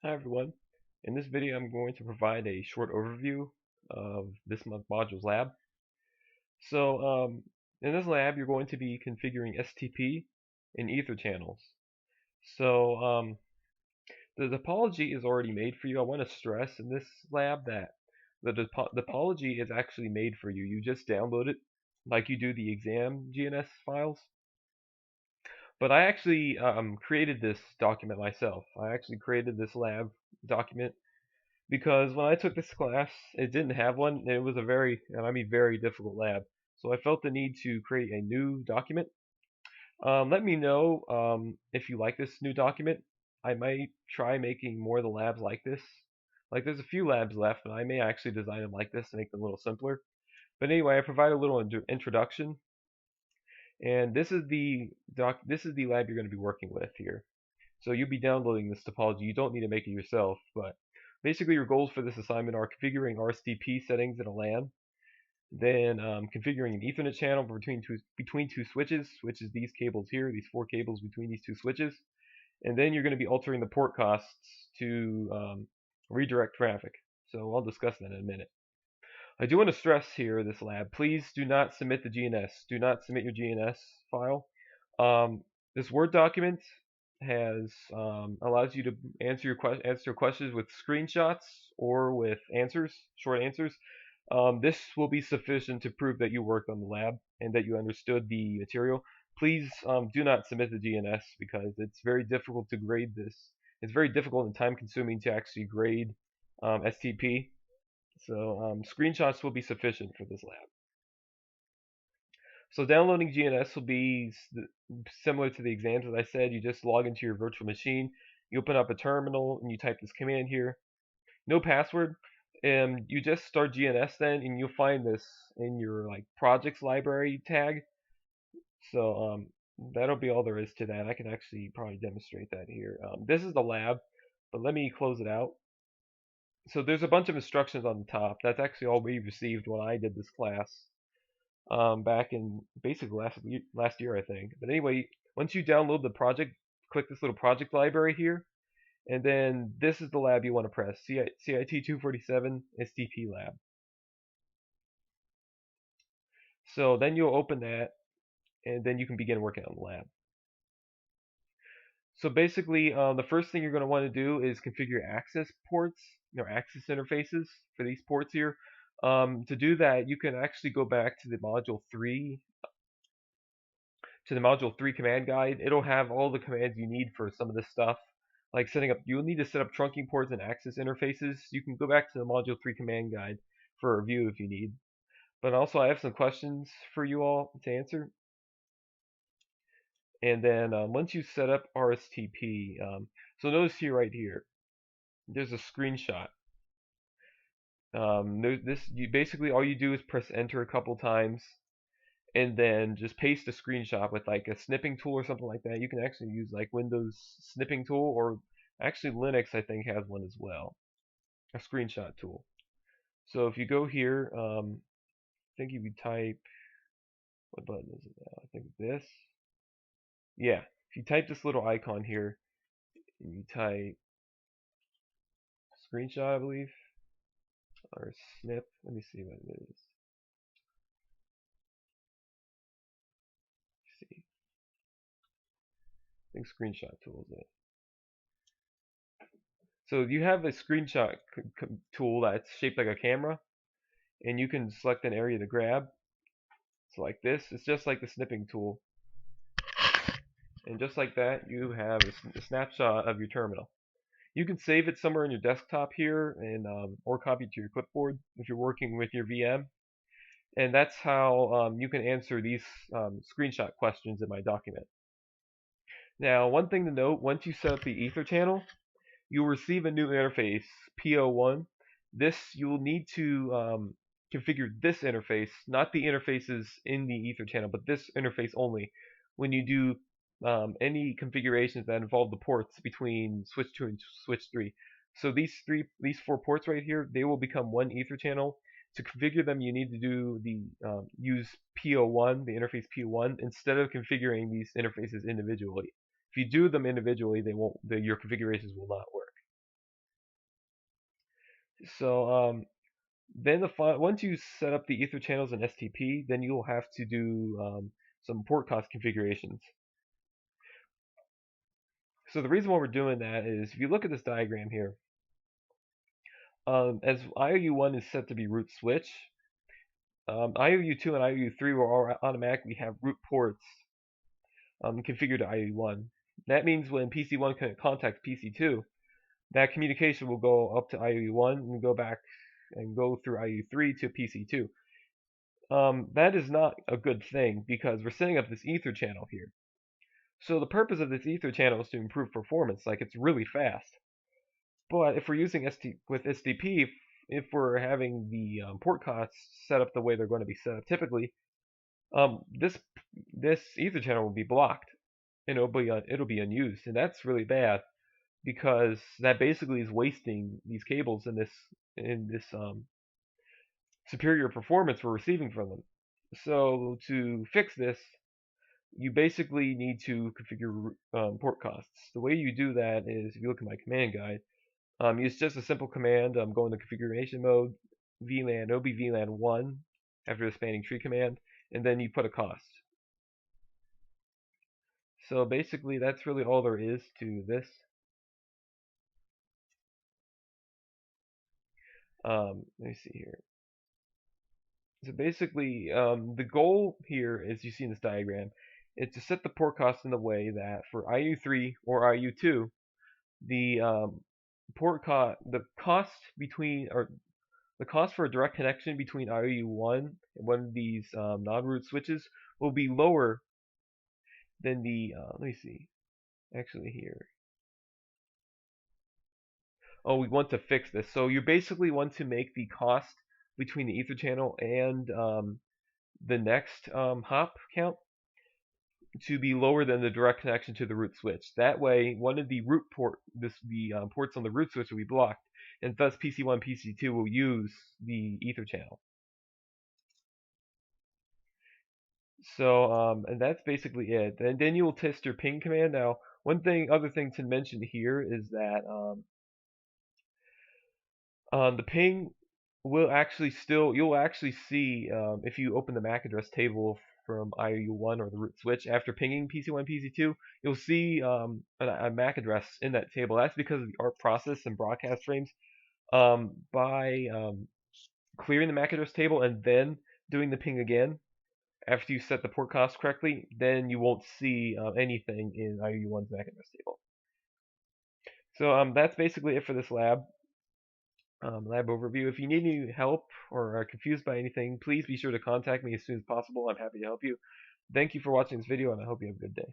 Hi everyone. In this video I'm going to provide a short overview of this month's modules lab. In this lab you're going to be configuring STP and Ether channels. So the topology is already made for you. I want to stress in this lab that the topology is actually made for you. You just download it like you do the exam GNS files. But I actually created this document myself. I actually created this lab document because when I took this class, it didn't have one, and it was a very, and I mean very difficult lab. So I felt the need to create a new document. Let me know if you like this new document. I might try making more of the labs like this. Like there's a few labs left, and I may actually design them like this to make them a little simpler. But anyway, I provide a little introduction, and this is the lab you're going to be working with here. So you'll be downloading this topology. You don't need to make it yourself, but basically your goals for this assignment are configuring RSTP settings in a LAN, then configuring an Ethernet channel between two switches, which is these cables here, these four cables between these two switches, and then you're going to be altering the port costs to redirect traffic. So I'll discuss that in a minute. I do want to stress here, this lab, please do not submit the GNS. Do not submit your GNS file. This Word document has allows you to answer questions with screenshots or with answers, short answers. This will be sufficient to prove that you worked on the lab and that you understood the material. Please do not submit the GNS because it's very difficult to grade this. It's very difficult and time consuming to actually grade STP. So screenshots will be sufficient for this lab. So downloading GNS will be similar to the exams as I said. You just log into your virtual machine, you open up a terminal, and you type this command here. No password. You just start GNS then, and you'll find this in your like projects library tag. So that'll be all there is to that. I can actually probably demonstrate that here. This is the lab, but let me close it out. So there's a bunch of instructions on the top. That's actually all we received when I did this class. Back in basically last year, I think. But anyway, once you download the project, click this little project library here, and then this is the lab you want to press, CIT 247 STP lab. So then you'll open that, and then you can begin working on the lab. So basically, the first thing you're going to want to do is configure access ports, access interfaces for these ports here. To do that, you can actually go back to the module 3 command guide. It'll have all the commands you need for some of this stuff. Like you'll need to set up trunking ports and access interfaces. You can go back to the module 3 command guide for a review if you need. But also I have some questions for you all to answer. And then once you set up RSTP, so notice here right here, there's a screenshot. Basically all you do is press enter a couple times and then just paste a screenshot with like a snipping tool or something like that. You can actually use like Windows snipping tool, or actually Linux I think has one as well, a screenshot tool. So if you go here, I think if you type, what button is it now? I think this. Yeah, if you type this little icon here, and you type screenshot, I believe, or snip. Let me see what it is. Let's see, I think screenshot tool is it. So you have a screenshot tool that's shaped like a camera, and you can select an area to grab. So like this, it's just like the snipping tool. And just like that, you have a snapshot of your terminal. You can save it somewhere in your desktop here, and or copy it to your clipboard if you're working with your VM. And that's how you can answer these screenshot questions in my document. Now, one thing to note, once you set up the Ether channel, you'll receive a new interface, P01. You'll need to configure this interface, not the interfaces in the Ether channel, but this interface only, when you do any configurations that involve the ports between switch 2 and switch 3. So these four ports right here, they will become one Ether channel. To configure them, you need to do use P01, the interface P01, instead of configuring these interfaces individually. If you do them individually, your configurations will not work. So then once you set up the ether channels in STP, then you'll have to do some port cost configurations. So the reason why we're doing that is if you look at this diagram here, as IOU1 is set to be root switch, IOU2 and IOU3 will automatically have root ports configured to IOU1. That means when PC1 contacts PC2, that communication will go up to IOU1 and go back and go through IOU3 to PC2. That is not a good thing because we're setting up this ether channel here. So the purpose of this ether channel is to improve performance, like it's really fast. But if we're using with STP, if we're having the port costs set up the way they're going to be set up typically, this ether channel will be blocked and it'll be unused, and that's really bad because that basically is wasting these cables in this superior performance we're receiving from them. So to fix this, you basically need to configure port costs. The way you do that is, if you look at my command guide, use just a simple command. Go into configuration mode, VLAN OBVLAN1 after the spanning tree command, and then you put a cost. So basically, that's really all there is to this. Let me see here. So basically, the goal here, as you see in this diagram, is to set the port cost in a way that for IU3 or IU2, the the cost between or the cost for a direct connection between IU1 and one of these non-root switches will be lower than the let me see, actually here. Oh, we want to fix this. So you basically want to make the cost between the ether channel and the next hop count to be lower than the direct connection to the root switch. That way, one of the root ports on the root switch will be blocked, and thus PC1, PC2 will use the ether channel. So, and that's basically it. And then you will test your ping command. Now, other thing to mention here is that the ping will actually you'll actually see if you open the MAC address table from IOU1 or the root switch after pinging PC1, PC2, you'll see a MAC address in that table. That's because of the ARP process and broadcast frames. By clearing the MAC address table and then doing the ping again after you set the port cost correctly, then you won't see anything in IOU1's MAC address table. So that's basically it for this lab. Lab overview. If you need any help or are confused by anything, please be sure to contact me as soon as possible. I'm happy to help you. Thank you for watching this video, and I hope you have a good day.